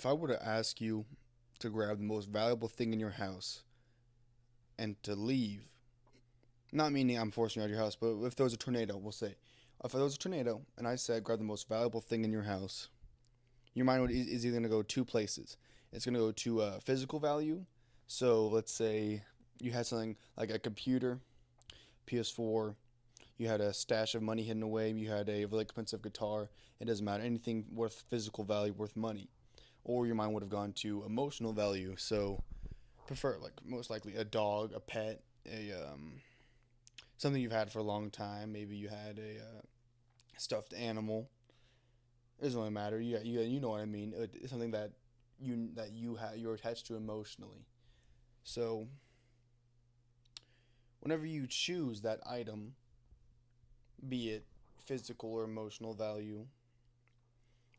If I were to ask you to grab the most valuable thing in your house and to leave, not meaning I'm forcing you out of your house, but if there was a tornado, we'll say, if there was a tornado and I said grab the most valuable thing in your house, your mind is either going to go two places. It's going to go to physical value. So let's say you had something like a computer, PS4, you had a stash of money hidden away, you had a really expensive guitar. It doesn't matter. Anything worth physical value, worth money. Or your mind would have gone to emotional value. So prefer like most likely a dog, a pet, a something you've had for a long time. Maybe you had a stuffed animal. It doesn't really matter. You know what I mean. It's something that you're attached to emotionally. So whenever you choose that item, be it physical or emotional value,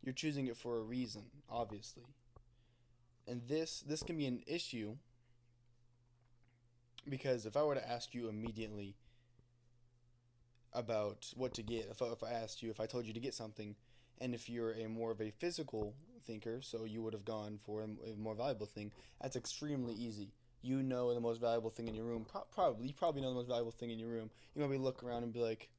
you're choosing it for a reason, obviously. And this can be an issue because if I were to ask you immediately about what to get, if I asked you, if I told you to get something, and if you're a more of a physical thinker, so you would have gone for a more valuable thing, that's extremely easy. You know the most valuable thing in your room. You probably know the most valuable thing in your room. You might be look around and be like,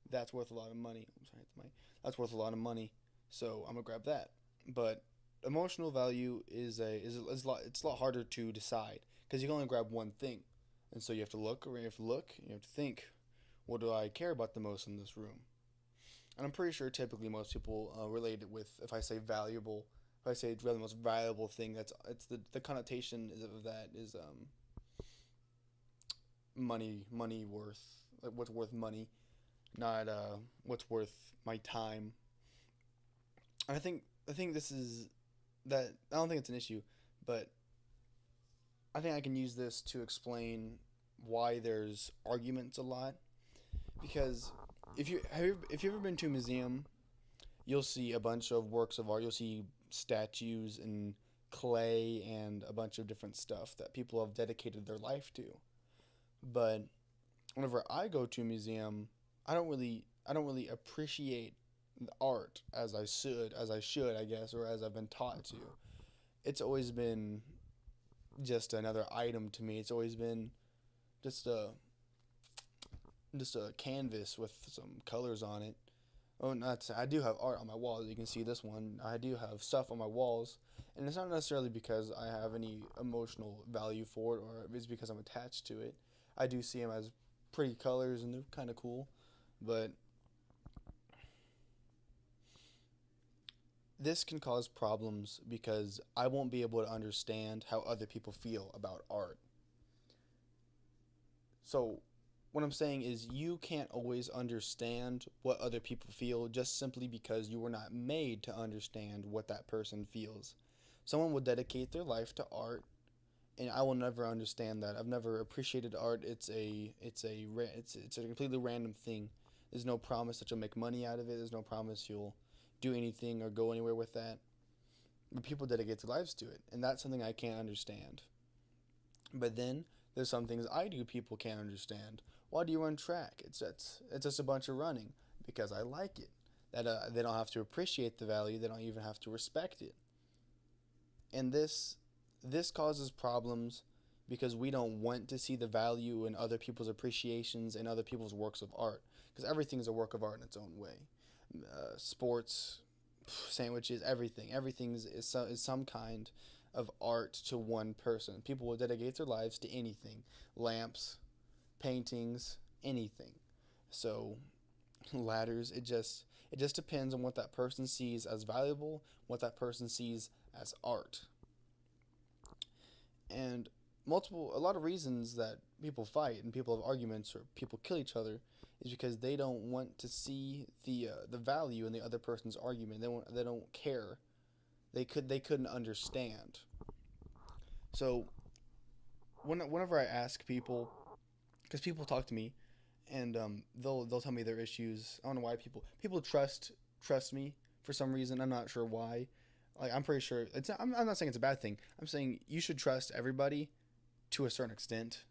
"That's worth a lot of money." I'm sorry, it's my. That's worth a lot of money, so I'm gonna grab that. But emotional value is a lot. It's a lot harder to decide because you can only grab one thing, and so you have to look, or you have to look, you have to think. What do I care about the most in this room? And I'm pretty sure typically most people relate it with if I say valuable, if I say it's really the most valuable thing, that's it's the connotation of that is money worth, like what's worth money, not what's worth my time. And I think this is that I don't think it's an issue, but I think I can use this to explain why there's arguments a lot because if you ever been to a museum, you'll see a bunch of works of art. You'll see statues and clay and a bunch of different stuff that people have dedicated their life to. But whenever I go to a museum, I don't really appreciate the art as I should, I guess, or as I've been taught to. It's always been just another item to me. It's always been just a canvas with some colors on it. Oh, not to say, I do have art on my walls. You can see this one. I do have stuff on my walls, and it's not necessarily because I have any emotional value for it, or it's because I'm attached to it. I do see them as pretty colors, and they're kind of cool, but this can cause problems because I won't be able to understand how other people feel about art. So what I'm saying is you can't always understand what other people feel just simply because you were not made to understand what that person feels. Someone will dedicate their life to art and I will never understand that. I've never appreciated art. It's a completely random thing. There's no promise that you'll make money out of it. There's no promise you'll do anything or go anywhere with that. But people dedicate their lives to it, and that's something I can't understand. But then there's some things I do people can't understand. Why do you run track? It's just a bunch of running because I like it. That they don't have to appreciate the value. They don't even have to respect it. And this causes problems because we don't want to see the value in other people's appreciations and other people's works of art because everything is a work of art in its own way. Sports, sandwiches, everything is some kind of art to one person. People will dedicate their lives to anything, lamps, paintings, anything. So ladders, it just depends on what that person sees as valuable, what that person sees as art. And a lot of reasons that people fight and people have arguments or people kill each other is because they don't want to see the value in the other person's argument. They don't care. They couldn't understand. So whenever I ask people, because people talk to me, and they'll tell me their issues. I don't know why people trust me for some reason. I'm not sure why. Like I'm pretty sure it's. I'm not saying it's a bad thing. I'm saying you should trust everybody to a certain extent.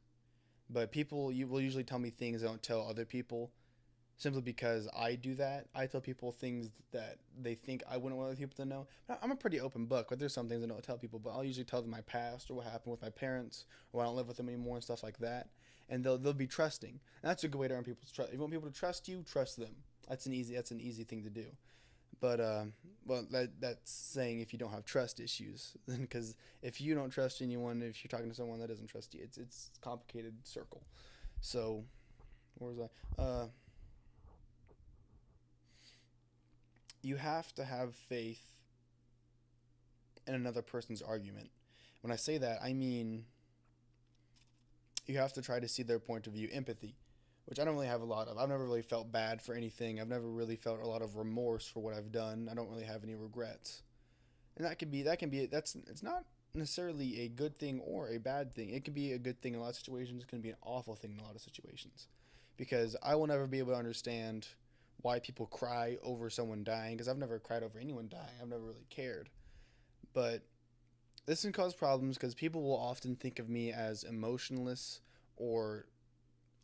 But people you will usually tell me things they don't tell other people. simply because I do that. I tell people things that they think I wouldn't want other people to know. I'm a pretty open book, but there's some things I don't tell people. But I'll usually tell them my past or what happened with my parents, or why I don't live with them anymore and stuff like that. And they'll be trusting. And that's a good way to earn people's trust. If you want people to trust you, trust them. That's an easy thing to do. But well, that's saying if you don't have trust issues, because if you don't trust anyone, if you're talking to someone that doesn't trust you, it's a complicated circle. So where was I? You have to have faith in another person's argument. When I say that, I mean you have to try to see their point of view, empathy, which I don't really have a lot of. I've never really felt bad for anything. I've never really felt a lot of remorse for what I've done. I don't really have any regrets. And that's it's not necessarily a good thing or a bad thing. It can be a good thing in a lot of situations. It can be an awful thing in a lot of situations. Because I will never be able to understand why people cry over someone dying, because I've never cried over anyone dying. I've never really cared. But this can cause problems because people will often think of me as emotionless or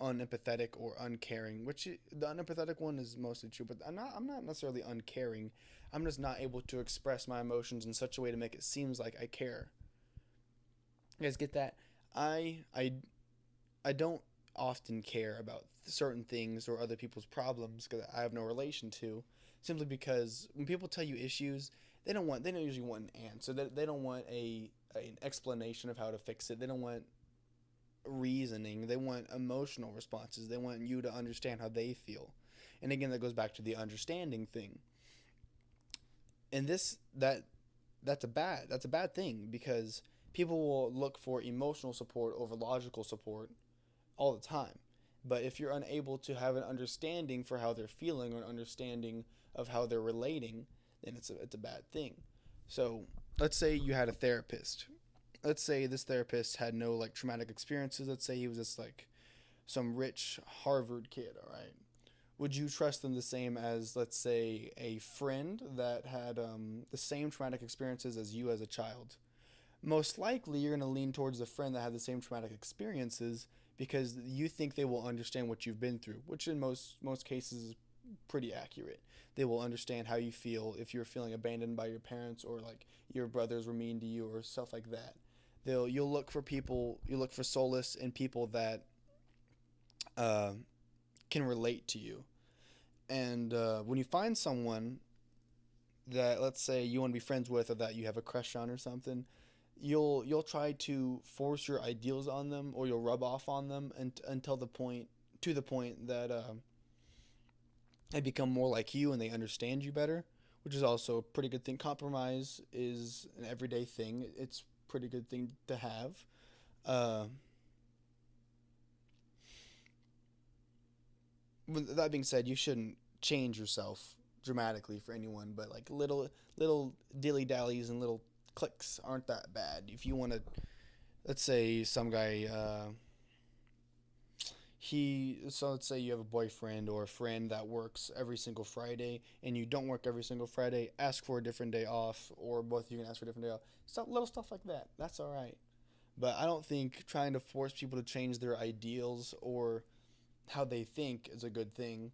unempathetic or uncaring, which the unempathetic one is mostly true, but I'm not necessarily uncaring. I'm just not able to express my emotions in such a way to make it seems like I care. You guys get that? I don't often care about certain things or other people's problems because I have no relation to, simply because when people tell you issues, they don't usually want an answer. They don't want an explanation of how to fix it. They don't want reasoning. They want emotional responses. They want you to understand how they feel. And again, that goes back to the understanding thing. And that's a bad thing, because people will look for emotional support over logical support all the time. But if you're unable to have an understanding for how they're feeling or an understanding of how they're relating, then it's a bad thing. So let's say you had a therapist. Let's say this therapist had no like traumatic experiences. Let's say he was just like some rich Harvard kid, all right? Would you trust them the same as, let's say, a friend that had the same traumatic experiences as you as a child? Most likely you're going to lean towards the friend that had the same traumatic experiences because you think they will understand what you've been through, which in most cases is pretty accurate. They will understand how you feel if you're feeling abandoned by your parents, or like your brothers were mean to you or stuff like that. You look for solace in people that uh, can relate to you. And when you find someone that, let's say, you want to be friends with, or that you have a crush on or something, you'll try to force your ideals on them, or you'll rub off on them until the point that they become more like you and they understand you better, which is also a pretty good thing. Compromise is an everyday thing. It's a pretty good thing to have. Uh, with that being said, you shouldn't change yourself dramatically for anyone, but like little dilly dallies and little clicks aren't that bad. If you want to, let's say some guy, let's say you have a boyfriend or a friend that works every single Friday, and you don't work every single Friday. Ask for a different day off, or both of you can ask for a different day off. Little stuff like that. That's all right. But I don't think trying to force people to change their ideals or how they think is a good thing,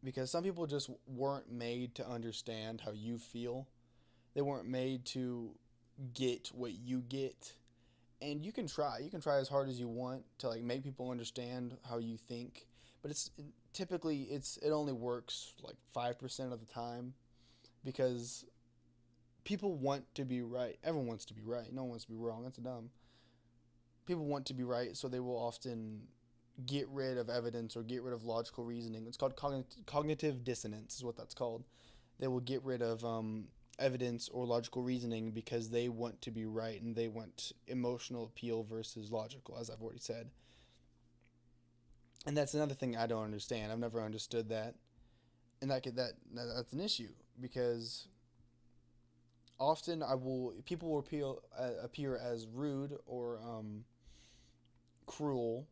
because some people just weren't made to understand how you feel. They weren't made to get what you get. And you can try as hard as you want to like make people understand how you think, but it only works like 5% of the time, because people want to be right. Everyone wants to be right. No one wants to be wrong. That's dumb. People want to be right, so they will often get rid of evidence or get rid of logical reasoning. It's called cognitive dissonance, is what that's called. They will get rid of evidence or logical reasoning because they want to be right, and they want emotional appeal versus logical, as I've already said. And that's another thing I don't understand. I've never understood that, and that's an issue, because often I will people will appear as rude or cruel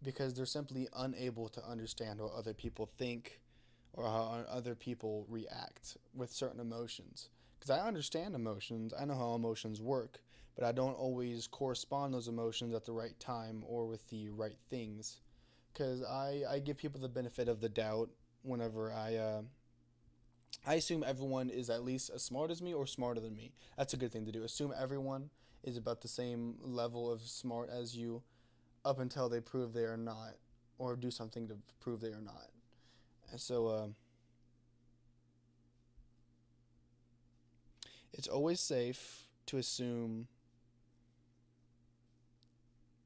because they're simply unable to understand how other people think or how other people react with certain emotions. Because I understand emotions, I know how emotions work, but I don't always correspond those emotions at the right time or with the right things. because I give people the benefit of the doubt whenever I assume everyone is at least as smart as me or smarter than me. That's a good thing to do. Assume everyone is about the same level of smart as you up until they prove they are not, or do something to prove they are not. And so it's always safe to assume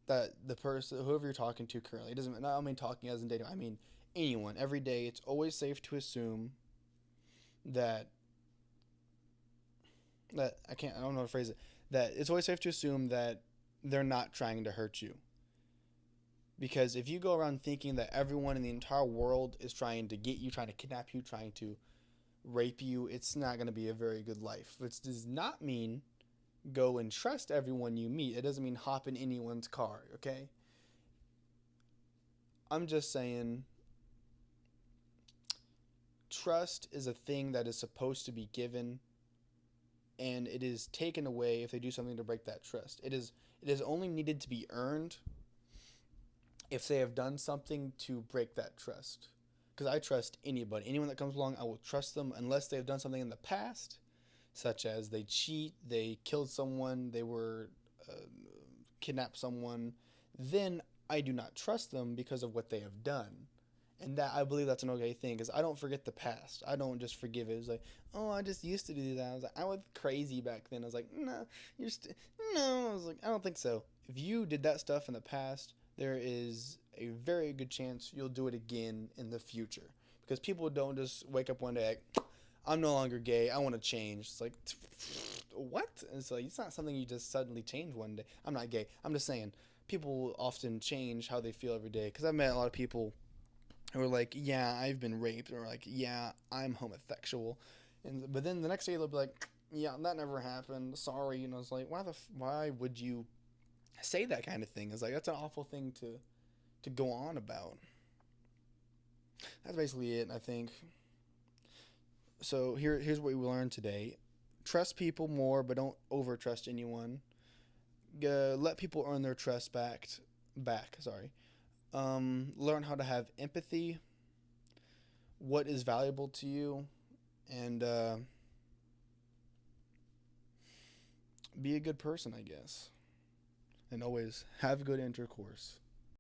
that the person, whoever you're talking to currently, it doesn't. Not I mean talking as in dating. I mean anyone. Every day, it's always safe to assume that I can't. I don't know how to phrase it. That it's always safe to assume that they're not trying to hurt you. Because if you go around thinking that everyone in the entire world is trying to get you, trying to kidnap you, trying to rape you, it's not going to be a very good life. Which does not mean go and trust everyone you meet. It doesn't mean hop in anyone's car, okay? I'm just saying trust is a thing that is supposed to be given, and it is taken away if they do something to break that trust. It is only needed to be earned if they have done something to break that trust. Because I trust anybody. Anyone that comes along, I will trust them unless they have done something in the past, such as they cheat, they killed someone, they were kidnapped someone. Then I do not trust them because of what they have done. And that I believe that's an okay thing because I don't forget the past. I don't just forgive it. It's like, oh, I just used to do that. I was like, I was crazy back then. I was like, no, no. I was like, I don't think so. If you did that stuff in the past, there is a very good chance you'll do it again in the future. Because people don't just wake up one day like, I'm no longer gay. I want to change. It's like, what? And it's like, it's not something you just suddenly change one day. I'm not gay. I'm just saying, people often change how they feel every day. Because I've met a lot of people who are like, yeah, I've been raped, or like, yeah, I'm homosexual, but then the next day they'll be like, yeah, that never happened. Sorry, and I was like, why would you say that kind of thing? It's like that's an awful thing to go on about. That's basically it, I think. So here's what we learned today: trust people more, but don't over trust anyone. Let people earn their trust back. Sorry. Learn how to have empathy, what is valuable to you, and be a good person, I guess. And always have good intercourse.